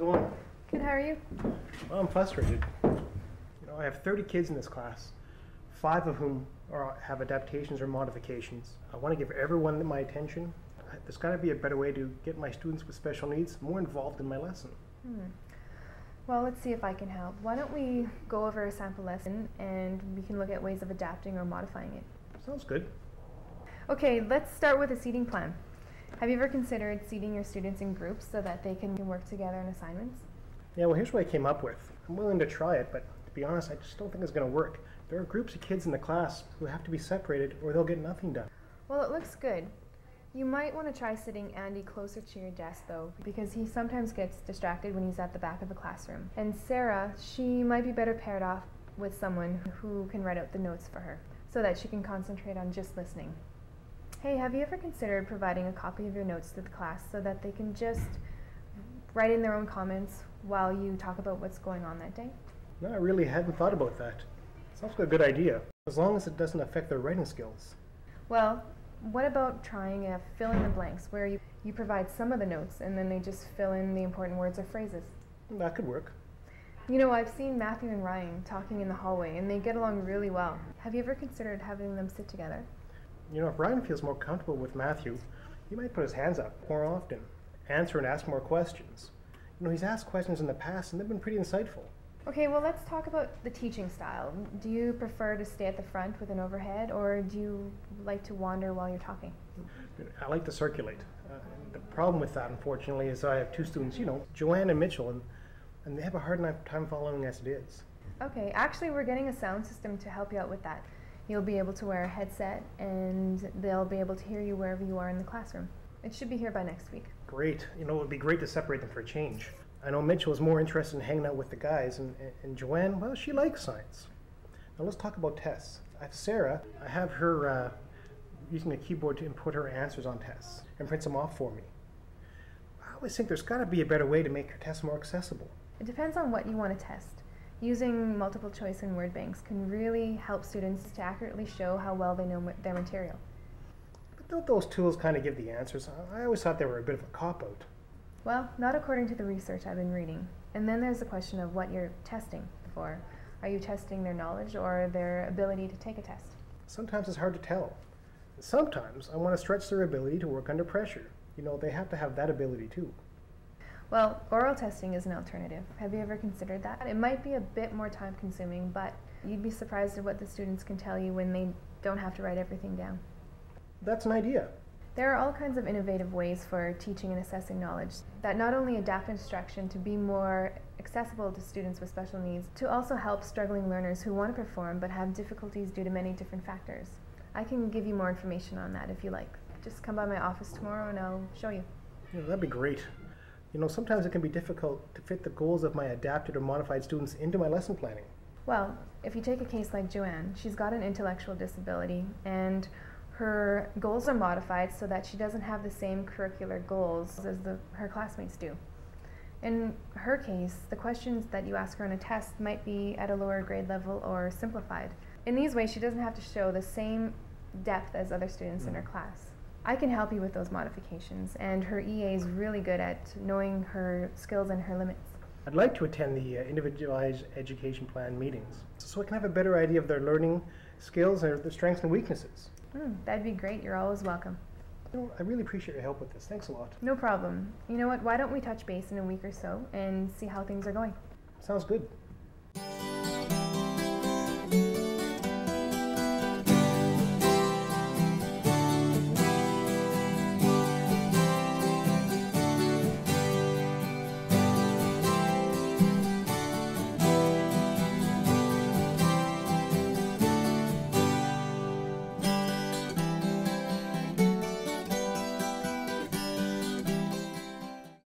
going? Good, how are you? Well, I'm frustrated. I have 30 kids in this class, 5 of whom have adaptations or modifications. I want to give everyone my attention. There's got to be a better way to get my students with special needs more involved in my lesson. Well, let's see if I can help. Why don't we go over a sample lesson and we can look at ways of adapting or modifying it. Sounds good. Okay, let's start with a seating plan. Have you ever considered seating your students in groups so that they can work together on assignments? Yeah, well, here's what I came up with. I'm willing to try it, but to be honest, I just don't think it's going to work. There are groups of kids in the class who have to be separated or they'll get nothing done. Well, it looks good. You might want to try sitting Andy closer to your desk, though, because he sometimes gets distracted when he's at the back of the classroom. And Sarah, she might be better paired off with someone who can write out the notes for her, so that she can concentrate on just listening. Hey, have you ever considered providing a copy of your notes to the class so that they can just write in their own comments while you talk about what's going on that day? No, I really hadn't thought about that. Sounds like a good idea, as long as it doesn't affect their writing skills. Well, what about trying a fill in the blanks, where you provide some of the notes and then they just fill in the important words or phrases? That could work. You know, I've seen Matthew and Ryan talking in the hallway and they get along really well. Have you ever considered having them sit together? If Ryan feels more comfortable with Matthew, he might put his hands up more often, answer and ask more questions. He's asked questions in the past and they've been pretty insightful. Okay, well, let's talk about the teaching style. Do you prefer to stay at the front with an overhead, or do you like to wander while you're talking? I like to circulate. The problem with that, unfortunately, is I have 2 students, Joanne and Mitchell, and they have a hard enough time following as it is. Okay, actually, we're getting a sound system to help you out with that. You'll be able to wear a headset, and they'll be able to hear you wherever you are in the classroom. It should be here by next week. Great. It would be great to separate them for a change. I know Mitchell is more interested in hanging out with the guys, and Joanne, well, she likes science. Now let's talk about tests. I have Sarah. I have her using a keyboard to input her answers on tests and prints them off for me. I always think there's got to be a better way to make her tests more accessible. It depends on what you want to test. Using multiple choice and word banks can really help students to accurately show how well they know their material. But don't those tools kind of give the answers? I always thought they were a bit of a cop-out. Well, not according to the research I've been reading. And then there's the question of what you're testing for. Are you testing their knowledge or their ability to take a test? Sometimes it's hard to tell. Sometimes I want to stretch their ability to work under pressure. They have to have that ability too. Well, oral testing is an alternative. Have you ever considered that? It might be a bit more time consuming, but you'd be surprised at what the students can tell you when they don't have to write everything down. That's an idea. There are all kinds of innovative ways for teaching and assessing knowledge that not only adapt instruction to be more accessible to students with special needs, to also help struggling learners who want to perform but have difficulties due to many different factors. I can give you more information on that if you like. Just come by my office tomorrow and I'll show you. That'd be great. Sometimes it can be difficult to fit the goals of my adapted or modified students into my lesson planning. Well, if you take a case like Joanne, she's got an intellectual disability and her goals are modified so that she doesn't have the same curricular goals as her classmates do. In her case, the questions that you ask her on a test might be at a lower grade level or simplified. In these ways, she doesn't have to show the same depth as other students in her class. I can help you with those modifications, and her EA is really good at knowing her skills and her limits. I'd like to attend the individualized education plan meetings so I can have a better idea of their learning skills and their strengths and weaknesses. That'd be great. You're always welcome. I really appreciate your help with this. Thanks a lot. No problem. You know what? Why don't we touch base in a week or so and see how things are going? Sounds good.